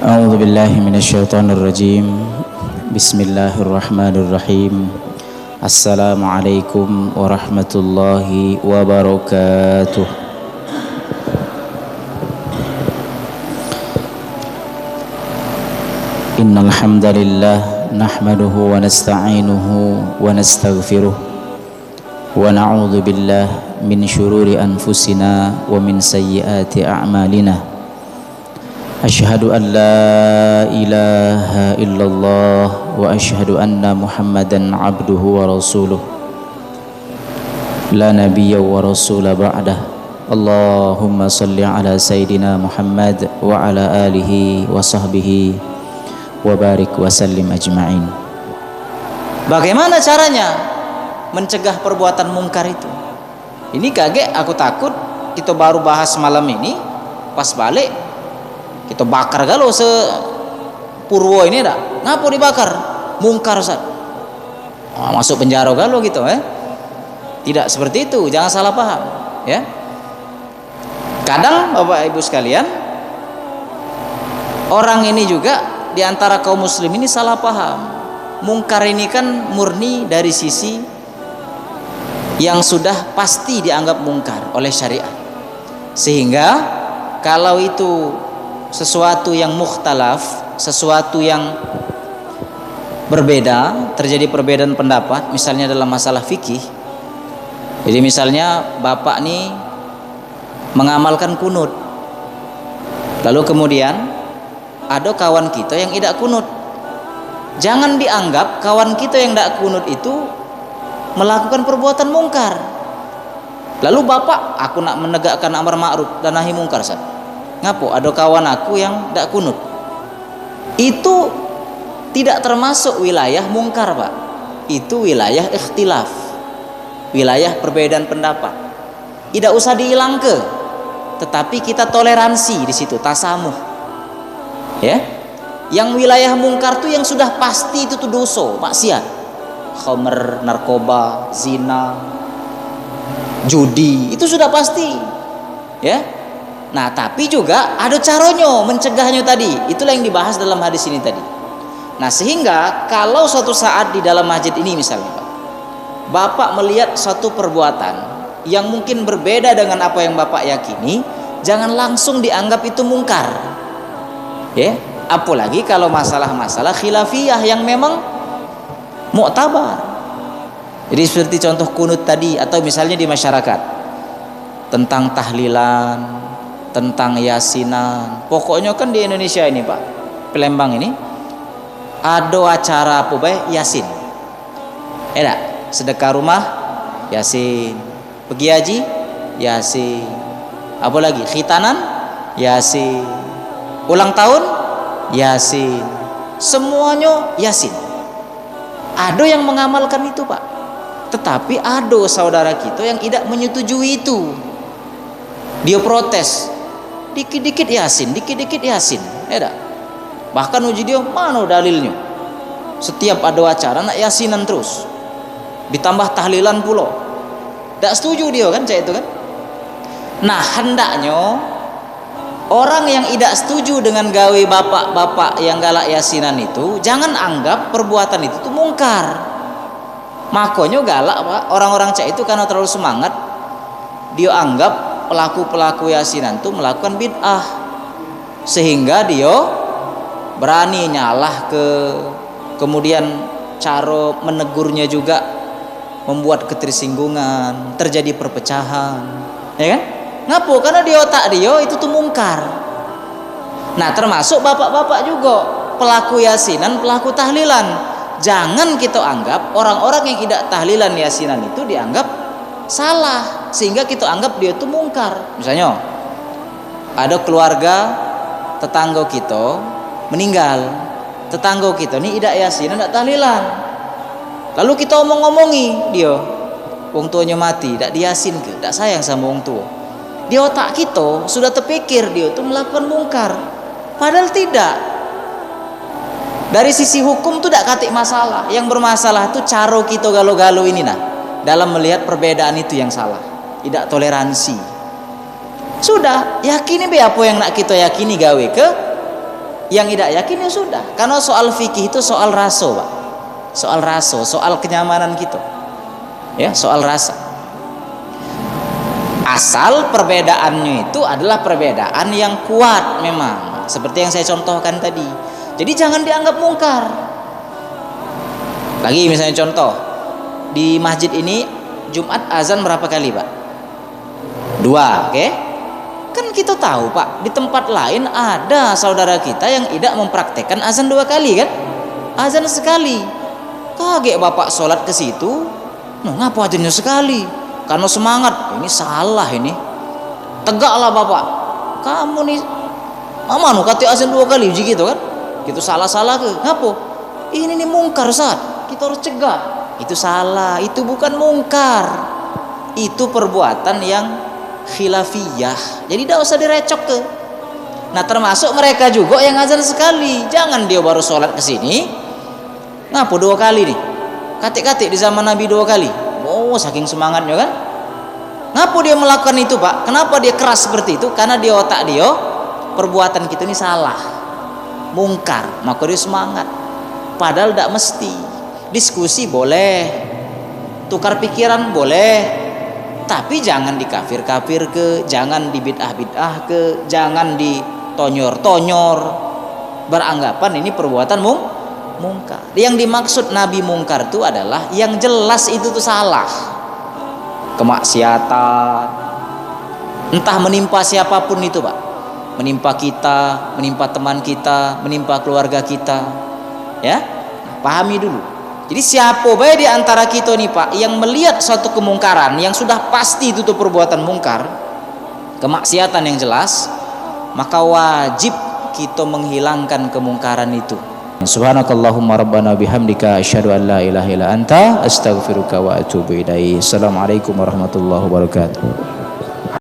A'udzu billahi minasyaitonir rajim. Bismillahirrahmanirrahim. Assalamualaikum warahmatullahi wabarakatuh. Innal hamdalillah nahmaduhu wa nasta'inuhu wa nastaghfiruh wa na'udzu billahi min syururi anfusina wa min sayyiati a'malina. Asyhadu an la ilaha illallah wa asyhadu anna Muhammadan abduhu wa rasuluh. La nabiyya wa rasula ba'dah. Allahumma salli ala sayyidina Muhammad wa ala alihi wa sahbihi wa barik wa sallim ajma'in. Bagaimana caranya mencegah perbuatan mungkar itu? Ini kaget, aku takut kita baru bahas malam ini, pas balik kita bakar galau se Purwo ini dah. Ngapa dibakar? Mungkar Ustaz. Masuk penjara galau gitu Tidak seperti itu, jangan salah paham ya. Kadang Bapak Ibu sekalian, orang ini juga di antara kaum muslim ini salah paham. Mungkar ini kan murni dari sisi yang sudah pasti dianggap mungkar oleh syariat. Sehingga kalau itu sesuatu yang mukhtalaf, sesuatu yang berbeda, terjadi perbedaan pendapat, misalnya dalam masalah fikih. Jadi misalnya bapak nih mengamalkan kunut, lalu kemudian ada kawan kita yang tidak kunut. Jangan dianggap kawan kita yang tidak kunut itu melakukan perbuatan mungkar. Lalu bapak, aku nak menegakkan amar ma'ruf dan nahi mungkar Ustaz. Ngapo ada kawan aku yang tidak kunut. Itu tidak termasuk wilayah mungkar Pak. Itu wilayah ikhtilaf, wilayah perbedaan pendapat. Tidak usah dihilangke, tetapi kita toleransi di situ, tasamuh ya. Yang wilayah mungkar tuh yang sudah pasti itu tuh dosa, maksiat, khamr, narkoba, zina, judi, itu sudah pasti ya. Nah, tapi juga ada caranya mencegahnya tadi. Itulah yang dibahas dalam hadis ini tadi. Nah, sehingga kalau suatu saat di dalam masjid ini misalnya Bapak melihat suatu perbuatan yang mungkin berbeda dengan apa yang Bapak yakini, jangan langsung dianggap itu mungkar. Ya, apalagi kalau masalah-masalah khilafiyah yang memang mu'tabar. Jadi seperti contoh kunut tadi, atau misalnya di masyarakat tentang tahlilan, tentang yasinan. Pokoknya kan di Indonesia ini Pak, Palembang ini ada acara apa bae yasin. Sedekah rumah yasin, pergi haji yasin, apa lagi, khitanan yasin, ulang tahun yasin, semuanya yasin. Ada yang mengamalkan itu Pak, tetapi ada saudara kita yang tidak menyetujui itu. Dia protes, dikit-dikit yasin, dikit-dikit yasin, bahkan uji dia mana dalilnya. Setiap ada acara nak yasinan terus, ditambah tahlilan pula. Tak setuju dia kan, cak itu kan. Nah, hendaknya orang yang tidak setuju dengan gawe bapak-bapak yang galak yasinan itu, jangan anggap perbuatan itu tuh mungkar. Makanya galak Pak, orang-orang cak itu karena terlalu semangat, dia anggap pelaku-pelaku yasinan itu melakukan bid'ah, sehingga dia berani nyalah kemudian cara menegurnya juga membuat ketersinggungan, terjadi perpecahan, ya kan? Ngapo? Karena di otak dia itu tuh mungkar. Nah, termasuk bapak-bapak juga, pelaku yasinan, pelaku tahlilan. Jangan kita anggap orang-orang yang tidak tahlilan yasinan itu dianggap salah, sehingga kita anggap dia itu mungkar. Misalnya ada keluarga tetangga kita meninggal, tetangga kita ini tidak yasinan, tidak tahlilan, lalu kita omong-omongi dia, wong tuanya mati, tidak diyasin ke, tidak sayang sama wong tua. Di otak kita sudah terpikir dia itu melakukan mungkar, padahal tidak. Dari sisi hukum itu tidak katik masalah. Yang bermasalah itu cara kita galau-galau ini dalam melihat perbedaan itu yang salah, tidak toleransi. Sudah yakini be apa yang nak kita yakini gawe ke Yang tidak yakin ya sudah. Karena soal fikih itu soal raso, Pak. Soal raso, soal kenyamanan kita. Ya, soal rasa. Asal perbedaannya itu adalah perbedaan yang kuat memang. Seperti yang saya contohkan tadi. Jadi jangan dianggap mungkar. Lagi misalnya contoh, di masjid ini Jumat azan berapa kali, Pak? 2, oke? Kan kita tahu, Pak, di tempat lain ada saudara kita yang tidak mempraktekkan azan 2 kali kan? Azan sekali. Kaget Bapak sholat ke situ, nah, ngapa azannya sekali? Karena semangat. Ini salah ini. Tegaklah Bapak. Kamu nih mama nu kata azan 2 kali uji gitu kan? Gitu salah-salah ke. Ngapa? Ini nih mungkar saat. Kita harus cegah. Itu salah, itu bukan mungkar. Itu perbuatan yang khilafiyah. Jadi tidak usah direcok ke. Nah, termasuk mereka juga yang azan sekali. Jangan dia baru sholat ke sini. Ngapa 2 kali nih? Katik-katik di zaman Nabi 2 kali. Oh, saking semangatnya kan? Ngapa dia melakukan itu, Pak? Kenapa dia keras seperti itu? Karena di otak dia perbuatan kita ini salah, mungkar, maka dia semangat. Padahal tidak mesti. Diskusi boleh, tukar pikiran boleh, tapi jangan dikafir-kafir ke, jangan dibid'ah-bid'ah ke, jangan ditonyor-tonyor, beranggapan ini perbuatan mungkar. Yang dimaksud Nabi mungkar itu adalah yang jelas itu tuh salah, kemaksiatan, entah menimpa siapapun itu, Pak, menimpa kita, menimpa teman kita, menimpa keluarga kita, ya. Nah, pahami dulu. Jadi siapa baik di antara kita nih, Pak, yang melihat suatu kemungkaran yang sudah pasti itu tuh perbuatan mungkar, kemaksiatan yang jelas, maka wajib kita menghilangkan kemungkaran itu. Subhanakallahumma rabbana bihamdika asyhadu an la ilaha illa anta astaghfiruka wa atubu ilaik. Assalamualaikum warahmatullahi wabarakatuh.